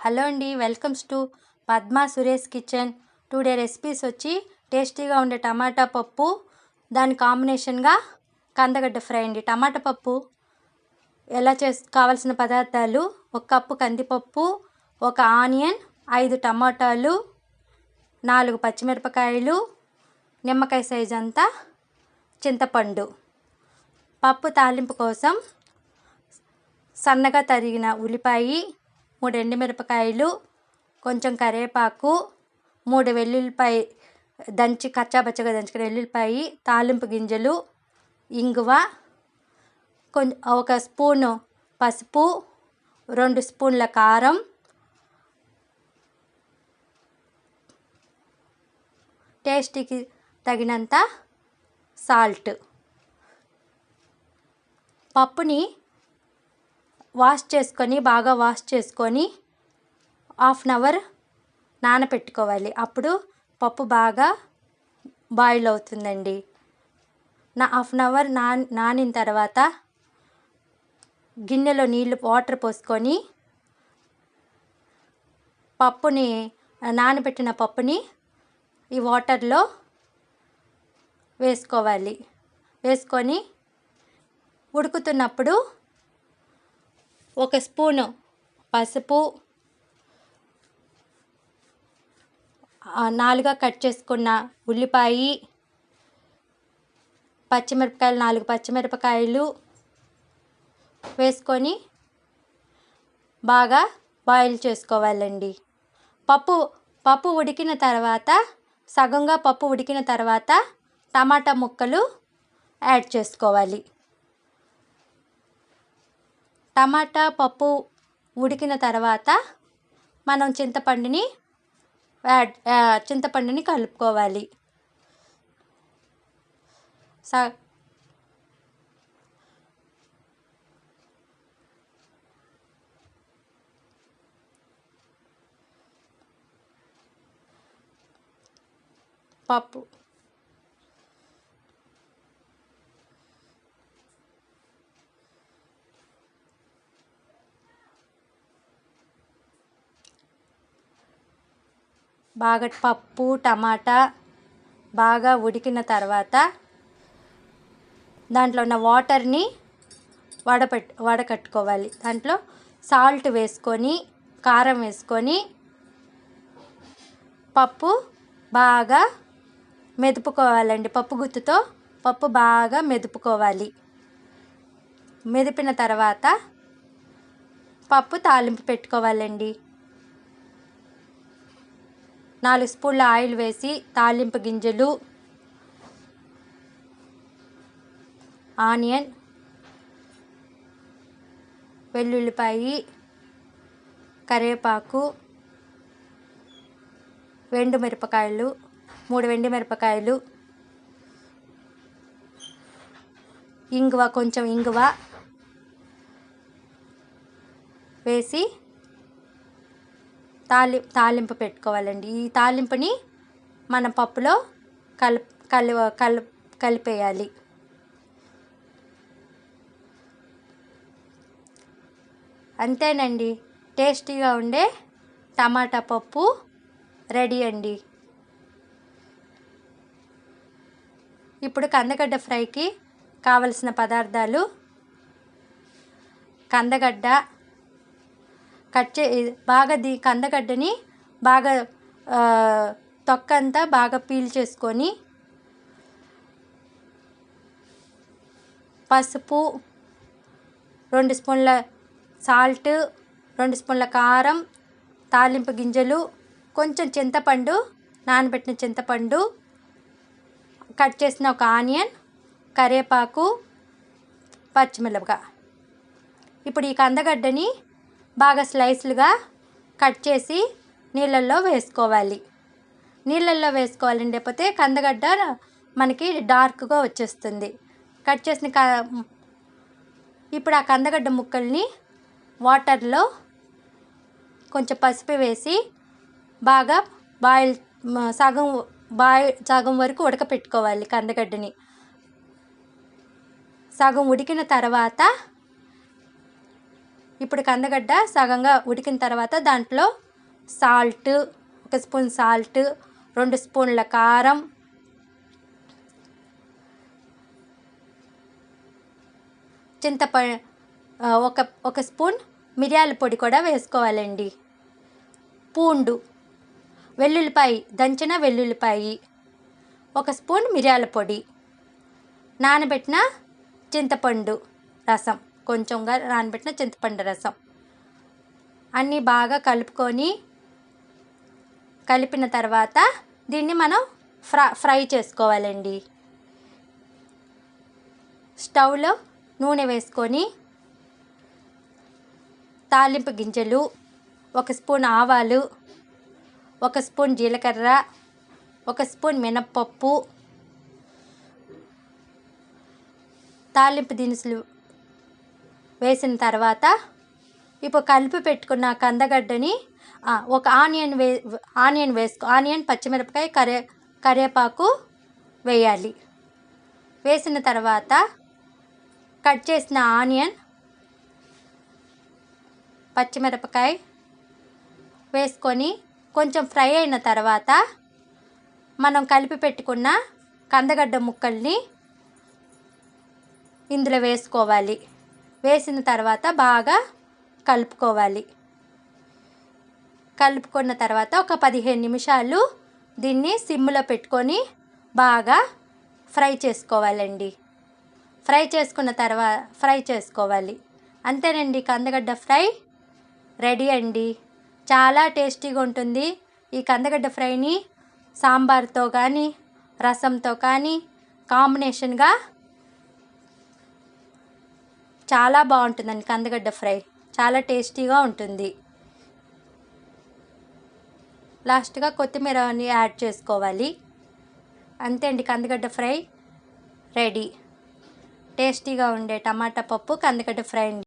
Hello అండి, welcomes to Padma Suresh kitchen. Today recipes వచ్చి టేస్టీగా ఉండే టమాటా పప్పు, దాని కాంబినేషన్గా కందగడ్డ ఫ్రై అండి. టమాటా పప్పు కావాల్సిన పదార్థాలు: 1 కప్పు కందిపప్పు, 1 ఆనియన్, 5 టమాటాలు, 4 పచ్చిమిరపకాయలు, నిమ్మకాయ సైజ్ అంతా చింతపండు. పప్పు తాలింపు కోసం సన్నగా తరిగిన ఉల్లిపాయ, 3 ఎండుమిరపకాయలు, కొంచెం కరివేపాకు, 3 వెల్లుల్లిపాయ కచ్చాపచ్చగా దంచుకున్న వెల్లుల్లిపాయ, తాలింపు గింజలు, ఇంగువ, 1 స్పూను పసుపు, 2 స్పూన్ల కారం, టేస్ట్కి తగినంత సాల్ట్. పప్పుని బాగా వాష్ చేసుకొని హాఫ్ అన్ అవర్ నానబెట్టుకోవాలి. అప్పుడు పప్పు బాగా బాయిల్ అవుతుందండి. హాఫ్ అన్ అవర్ నానిన తర్వాత గిన్నెలో వాటర్ పోసుకొని నానబెట్టిన పప్పుని ఈ వాటర్లో వేసుకొని ఉడుకుతున్నప్పుడు 1 స్పూను పసుపు, 4గా కట్ చేసుకున్న ఉల్లిపాయ, 4 పచ్చిమిరపకాయలు వేసుకొని బాగా బాయిల్ చేసుకోవాలండి. పప్పు ఉడికిన తర్వాత సగంగా పప్పు ఉడికిన తర్వాత టమాటా ముక్కలు యాడ్ చేసుకోవాలి. టమాటా పప్పు ఉడికిన తర్వాత మనం చింతపండుని కలుపుకోవాలి. పప్పు టమాటా బాగా ఉడికిన తర్వాత దాంట్లో ఉన్న వాటర్ని వడకట్టుకోవాలి. దాంట్లో సాల్ట్ వేసుకొని, కారం వేసుకొని పప్పు బాగా మెదుపుకోవాలండి. పప్పు గుత్తుతో పప్పు బాగా మెదుపుకోవాలి. మెదిపిన తర్వాత పప్పు తాలింపు పెట్టుకోవాలండి. 4 స్పూన్ల ఆయిల్ వేసి తాలింపు గింజలు, ఆనియన్, వెల్లుల్లిపాయ, కరివేపాకు, 3 ఎండుమిరపకాయలు, కొంచెం ఇంగువ వేసి తాలింపు పెట్టుకోవాలండి. ఈ తాలింపుని మన పప్పులో కలిపేయాలి. అంతేనండి, టేస్టీగా ఉండే టమాటా పప్పు రెడీ అండి. ఇప్పుడు కందగడ్డ ఫ్రైకి కావలసిన పదార్థాలు: కందగడ్డ కందగడ్డని బాగా తొక్కంతా బాగా పీల్ చేసుకొని, పసుపు, 2 స్పూన్ల సాల్ట్, 2 స్పూన్ల కారం, తాలింపు గింజలు, కొంచెం నానబెట్టిన చింతపండు, కట్ చేసిన 1 ఆనియన్, కరివేపాకు, పచ్చిమిరపకాయ. ఇప్పుడు ఈ కందగడ్డని బాగా స్లైస్లుగా కట్ చేసి నీళ్ళల్లో వేసుకోవాలండి. లేకపోతే కందగడ్డ మనకి డార్క్గా వచ్చేస్తుంది. ఇప్పుడు ఆ కందగడ్డ ముక్కల్ని వాటర్లో కొంచెం పసుపు వేసి బాగా సగం వరకు ఉడకపెట్టుకోవాలి. కందగడ్డని సగం ఉడికిన తర్వాత ఇప్పుడు కందగడ్డ సగంగా ఉడికిన తర్వాత దాంట్లో సాల్ట్, 1 స్పూన్ సాల్ట్, 2 స్పూన్ల కారం, ఒక స్పూన్ మిరియాల పొడి కూడా వేసుకోవాలండి. పూండు, వెల్లుల్లిపాయ, దంచిన వెల్లుల్లిపాయ, 1 స్పూన్ మిరియాల పొడి, నానబెట్టిన చింతపండు రసం, కొంచెంగా నానబెట్టిన చింతపండు రసం అన్నీ బాగా కలిపిన తర్వాత దీన్ని మనం ఫ్రై చేసుకోవాలండి. స్టవ్లో నూనె వేసుకొని తాలింపు గింజలు, 1 స్పూన్ ఆవాలు, 1 స్పూన్ జీలకర్ర, 1 స్పూన్ మినప్పప్పు, తాలింపు దినుసులు వేసిన తర్వాత ఇప్పుడు కలిపి పెట్టుకున్న కందగడ్డని ఒక ఆనియన్, పచ్చిమిరపకాయ, కరివేపాకు వేయాలి. వేసిన తర్వాత కట్ చేసిన ఆనియన్, పచ్చిమిరపకాయ వేసుకొని కొంచెం ఫ్రై అయిన తర్వాత మనం కలిపి పెట్టుకున్న కందగడ్డ ముక్కల్ని ఇందులో వేసుకోవాలి. వేసిన తర్వాత బాగా కలుపుకోవాలి. కలుపుకున్న తర్వాత ఒక 15 నిమిషాలు దీన్ని సిమ్లో పెట్టుకొని బాగా ఫ్రై చేసుకోవాలండి. ఫ్రై చేసుకోవాలి. అంతేనండి, కందగడ్డ ఫ్రై రెడీ అండి. చాలా టేస్టీగా ఉంటుంది. ఈ కందగడ్డ ఫ్రైని సాంబార్తో కానీ రసంతో కానీ కాంబినేషన్గా చాలా బాగుంటుందండి. కందగడ్డ ఫ్రై చాలా టేస్టీగా ఉంటుంది. లాస్ట్గా కొత్తిమీరని యాడ్ చేసుకోవాలి. అంతే అండి, కందగడ్డ ఫ్రై రెడీ. టేస్టీగా ఉండే టమాటా పప్పు కందగడ్డ ఫ్రై అండి.